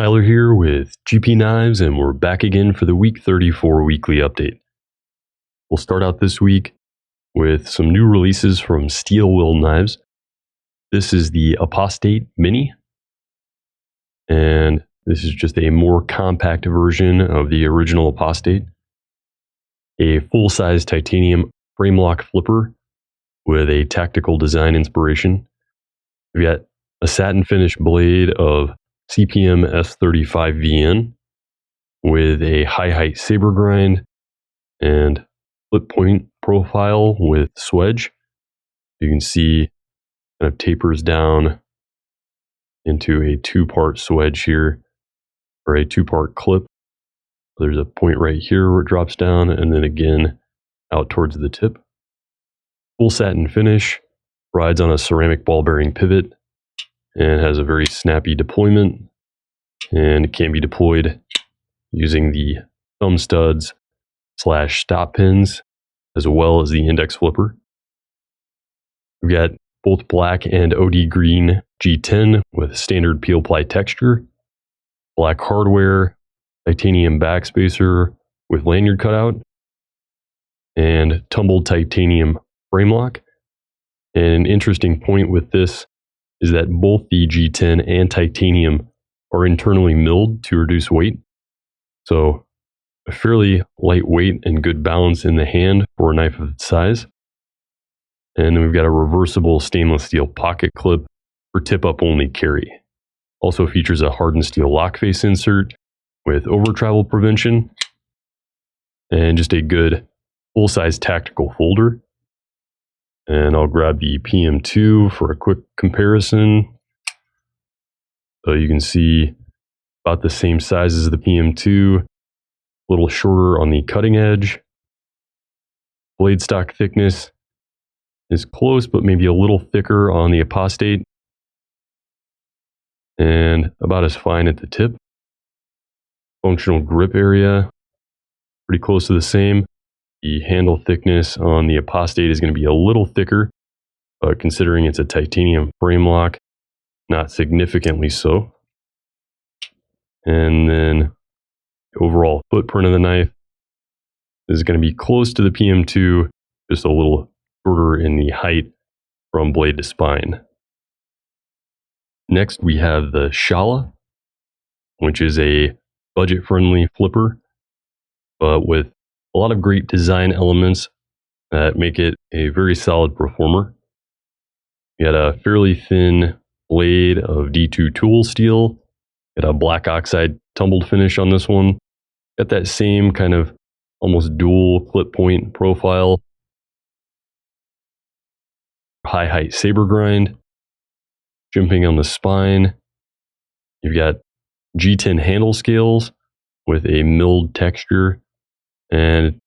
Tyler here with GP Knives, and we're back again for the week 34 weekly update. We'll start out this week with some new releases from Steel Will Knives. This is the Postate Mini, and this is just a more compact version of the original Postate. A full-size titanium frame lock flipper with a tactical design inspiration. We've got a satin finish blade of CPM S35VN with a high height saber grind and flip point profile with swedge. You can see kind of tapers down into a two-part swedge here, or a two-part clip. There's a point right here where it drops down, and then again out towards the tip. Full satin finish, rides on a ceramic ball bearing pivot, and has a very snappy deployment, and it can be deployed using the thumb studs / stop pins as well as the index flipper. We've got both black and OD green G10 with standard peel ply texture, black hardware, titanium backspacer with lanyard cutout, and tumbled titanium frame lock. And an interesting point with this is that both the G10 and titanium are internally milled to reduce weight. So a fairly lightweight and good balance in the hand for a knife of its size. And then we've got a reversible stainless steel pocket clip for tip-up only carry. Also features a hardened steel lock face insert with over travel prevention, and just a good full-size tactical folder. And I'll grab the PM2 for a quick comparison. So you can see about the same size as the PM2, a little shorter on the cutting edge. Blade stock thickness is close, but maybe a little thicker on the Apostate, and about as fine at the tip. Functional grip area, pretty close to the same. The handle thickness on the Apostate is going to be a little thicker, but considering it's a titanium frame lock, not significantly so. And then the overall footprint of the knife is going to be close to the PM2, just a little shorter in the height from blade to spine. Next, we have the Shula, which is a budget-friendly flipper, but with a lot of great design elements that make it a very solid performer. We had a fairly thin blade of D2 tool steel. Got a black oxide tumbled finish on this one. Got that same kind of almost dual clip point profile. High height saber grind. Jimping on the spine. You've got G10 handle scales with a milled texture. And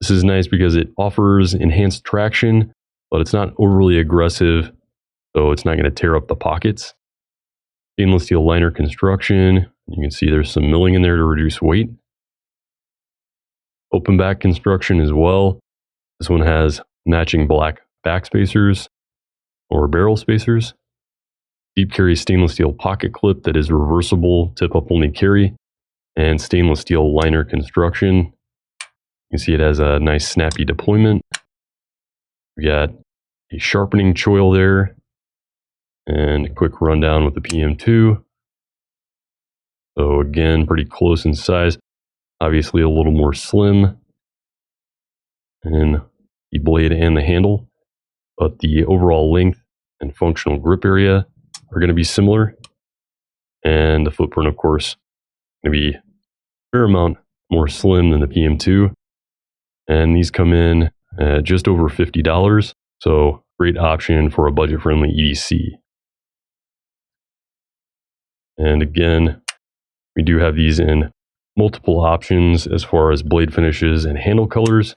this is nice because it offers enhanced traction, but it's not overly aggressive, so it's not going to tear up the pockets. Stainless steel liner construction. You can see there's some milling in there to reduce weight. Open back construction as well. This one has matching black back spacers or barrel spacers. Deep carry stainless steel pocket clip that is reversible, tip up only carry, and stainless steel liner construction. You can see it has a nice snappy deployment. We got a sharpening choil there, and a quick rundown with the PM2. So again, pretty close in size. Obviously a little more slim in the blade and the handle, but the overall length and functional grip area are going to be similar. And the footprint, of course, going to be a fair amount more slim than the PM2. And these come in at just over $50. So great option for a budget-friendly EDC. And again, we do have these in multiple options as far as blade finishes and handle colors.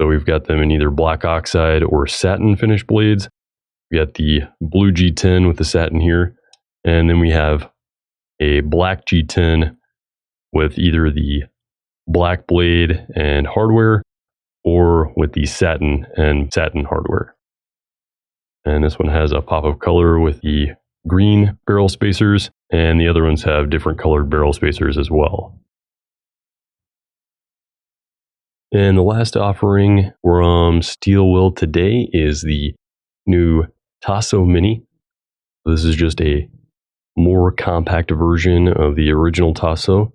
So we've got them in either black oxide or satin finish blades. We got the blue G10 with the satin here. And then we have a black G10 with either the black blade and hardware or with the satin and satin hardware. And this one has a pop of color with the green barrel spacers and the other ones have different colored barrel spacers as well. And the last offering from Steel Will today is the new Tazo Mini. This is just a more compact version of the original Tazo,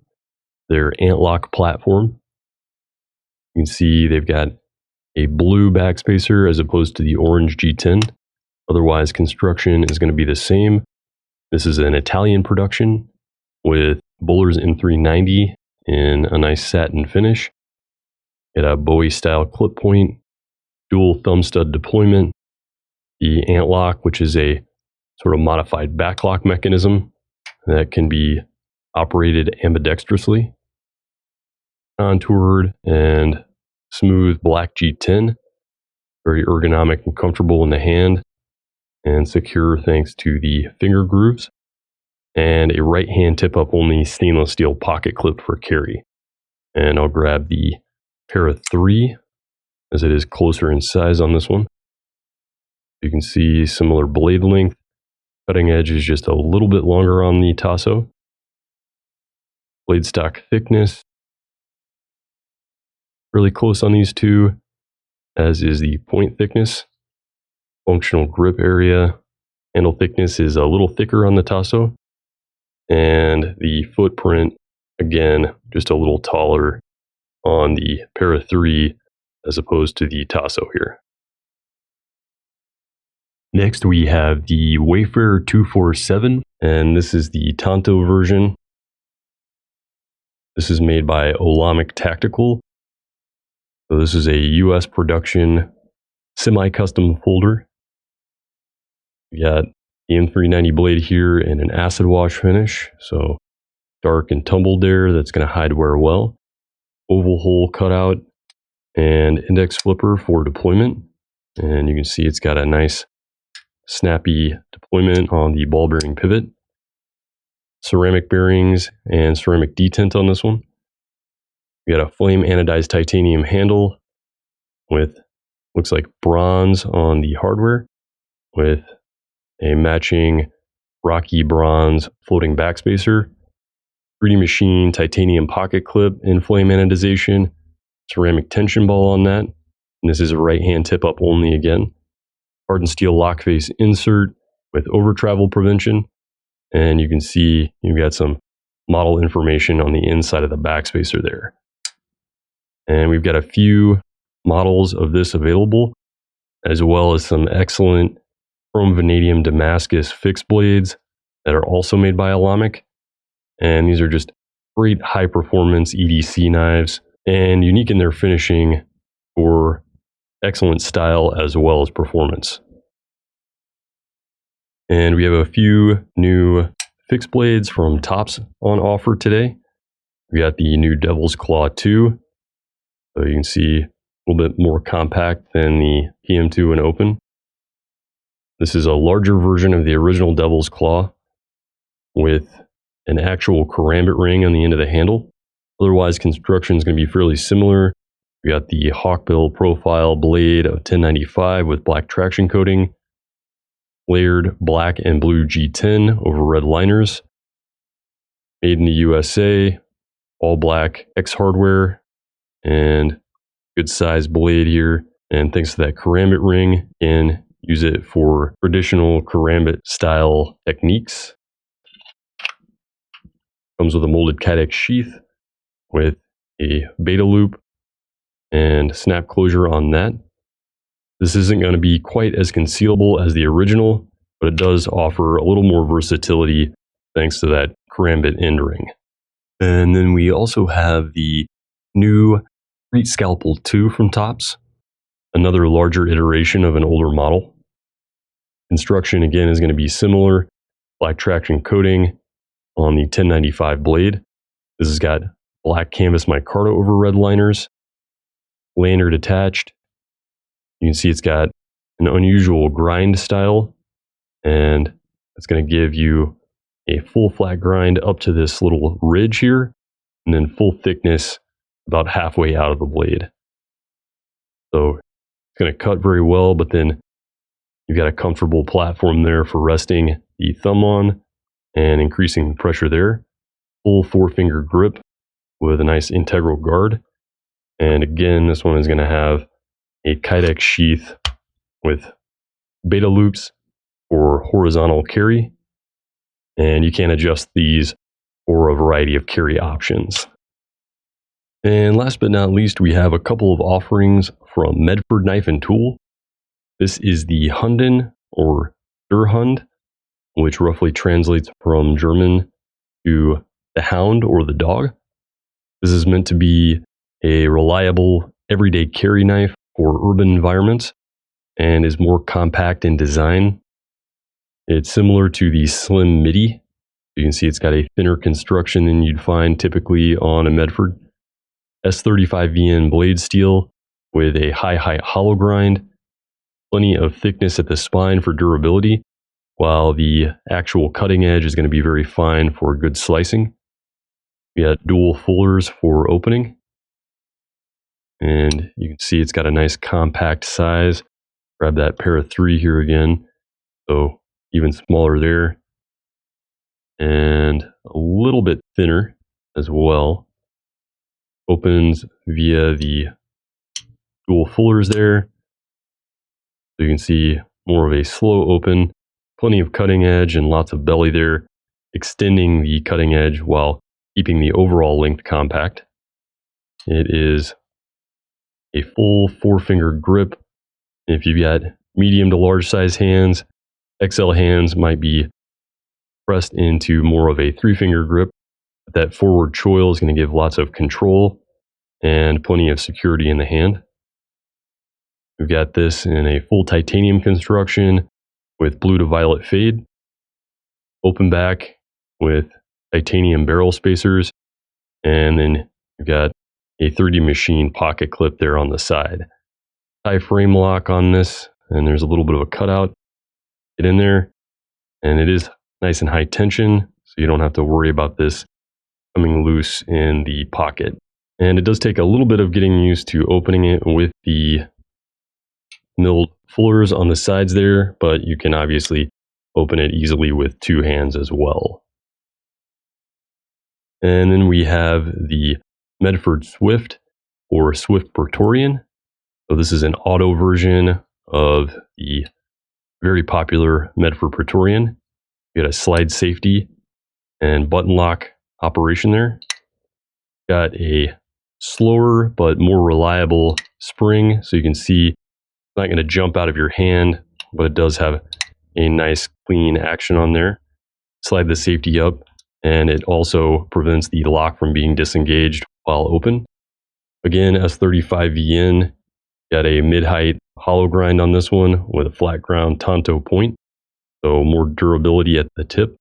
their Antlock platform. You can see they've got a blue backspacer as opposed to the orange G10. Otherwise, construction is going to be the same. This is an Italian production with Buller's M390 in a nice satin finish. It had a Bowie style clip point, dual thumb stud deployment, the Antlock, which is a sort of modified backlock mechanism that can be operated ambidextrously, contoured and smooth black G10, very ergonomic and comfortable in the hand, and secure thanks to the finger grooves, and a right hand tip up only stainless steel pocket clip for carry. And I'll grab the pair of 3 as it is closer in size on this one. You can see similar blade length. Cutting edge is just a little bit longer on the Tazo. Blade stock thickness, really close on these two, as is the point thickness. Functional grip area, handle thickness is a little thicker on the Tazo. And the footprint, again, just a little taller on the pair of 3 as opposed to the Tazo here. Next we have the Wafer 247, and this is the Tonto version. This is made by Olamic Tactical. So this is a US production semi-custom folder. We got the M390 blade here in an acid wash finish, so dark and tumbled there, that's going to hide wear well. Oval hole cutout and index flipper for deployment. And you can see it's got a nice snappy deployment on the ball bearing pivot. Ceramic bearings and ceramic detent on this one. We got a flame anodized titanium handle with, looks like bronze on the hardware, with a matching Rocky bronze floating backspacer, 3D machine titanium pocket clip in flame anodization, ceramic tension ball on that. And this is a right hand tip up only again. Hardened steel lock face insert with over travel prevention. And you can see you've got some model information on the inside of the backspacer there. And we've got a few models of this available, as well as some excellent chrome vanadium Damascus fixed blades that are also made by Olamic. And these are just great high performance EDC knives and unique in their finishing for excellent style as well as performance. And we have a few new fixed blades from Tops on offer today. We got the new Devil's Claw 2. So you can see a little bit more compact than the PM2 and Open. This is a larger version of the original Devil's Claw with an actual karambit ring on the end of the handle. Otherwise, construction is going to be fairly similar. We got the Hawkbill profile blade of 1095 with black traction coating, layered black and blue G10 over red liners, made in the USA, all black X hardware, and good size blade here. And thanks to that karambit ring, and use it for traditional karambit style techniques. Comes with a molded Kydex sheath with a beta loop and snap closure on that. This isn't going to be quite as concealable as the original, but it does offer a little more versatility thanks to that karambit end ring. And then we also have the new Street Scalpel 2 from Tops, another larger iteration of an older model. Construction again is going to be similar, black traction coating on the 1095 blade. This has got black canvas micarta over red liners, lanyard attached. You can see it's got an unusual grind style, and it's going to give you a full flat grind up to this little ridge here, and then full thickness about halfway out of the blade. So it's going to cut very well, but then you've got a comfortable platform there for resting the thumb on, and increasing the pressure there. Full 4-finger grip with a nice integral guard. And again, this one is going to have a Kydex sheath with beta loops for horizontal carry. And you can adjust these for a variety of carry options. And last but not least, we have a couple of offerings from Medford Knife and Tool. This is the Hunden or Der Hund, which roughly translates from German to the hound or the dog. This is meant to be a reliable everyday carry knife for urban environments and is more compact in design. It's similar to the Slim Midi. You can see it's got a thinner construction than you'd find typically on a Medford. S35VN blade steel with a high height hollow grind, plenty of thickness at the spine for durability, while the actual cutting edge is going to be very fine for good slicing. We got dual fullers for opening, and you can see it's got a nice compact size. Grab that pair of 3 here again, so even smaller there, and a little bit thinner as well. Opens via the dual fullers there. So you can see more of a slow open, plenty of cutting edge and lots of belly there, extending the cutting edge while keeping the overall length compact. It is a full 4-finger grip. If you've got medium to large size hands, XL hands might be pressed into more of a 3-finger grip. That forward choil is going to give lots of control and plenty of security in the hand. We've got this in a full titanium construction with blue to violet fade. Open back with titanium barrel spacers. And then you've got a 3D machine pocket clip there on the side. High frame lock on this, and there's a little bit of a cutout. Get in there, and it is nice and high tension, so you don't have to worry about this coming loose in the pocket. And it does take a little bit of getting used to opening it with the milled fullers on the sides there, but you can obviously open it easily with 2 hands as well. And then we have the Medford Swift or Swift Praetorian. So this is an auto version of the very popular Medford Praetorian. You got a slide safety and button lock operation there. Got a slower but more reliable spring, so you can see it's not going to jump out of your hand, but it does have a nice clean action on there. Slide the safety up, and it also prevents the lock from being disengaged while open. Again, S35VN, got a mid-height hollow grind on this one with a flat ground tanto point, so more durability at the tip.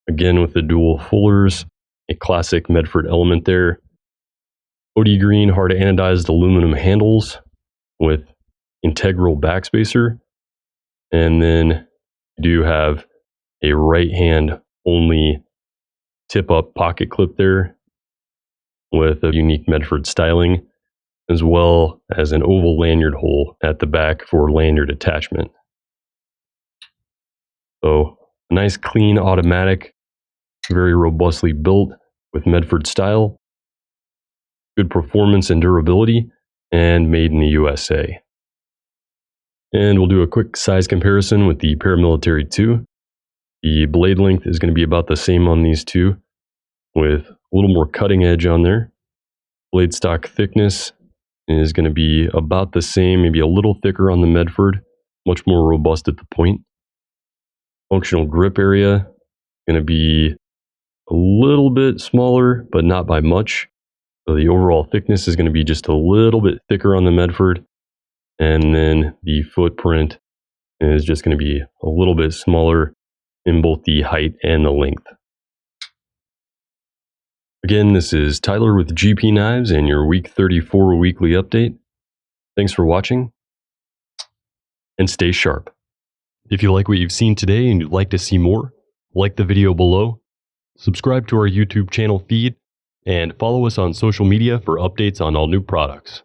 Again, with the dual fullers, a classic Medford element there. OD green hard anodized aluminum handles with integral backspacer. And then you do have a right hand only tip up pocket clip there with a unique Medford styling, as well as an oval lanyard hole at the back for lanyard attachment. So a nice clean automatic, very robustly built with Medford style, good performance and durability, and made in the USA. And we'll do a quick size comparison with the Paramilitary 2. The blade length is going to be about the same on these two, with a little more cutting edge on there. Blade stock thickness is going to be about the same, maybe a little thicker on the Medford, much more robust at the point. Functional grip area going to be a little bit smaller, but not by much. So the overall thickness is going to be just a little bit thicker on the Medford, and then the footprint is just going to be a little bit smaller in both the height and the length. Again, this is Tyler with GP Knives and your Week 34 weekly update. Thanks for watching, and stay sharp. If you like what you've seen today and you'd like to see more, like the video below, subscribe to our YouTube channel feed, and follow us on social media for updates on all new products.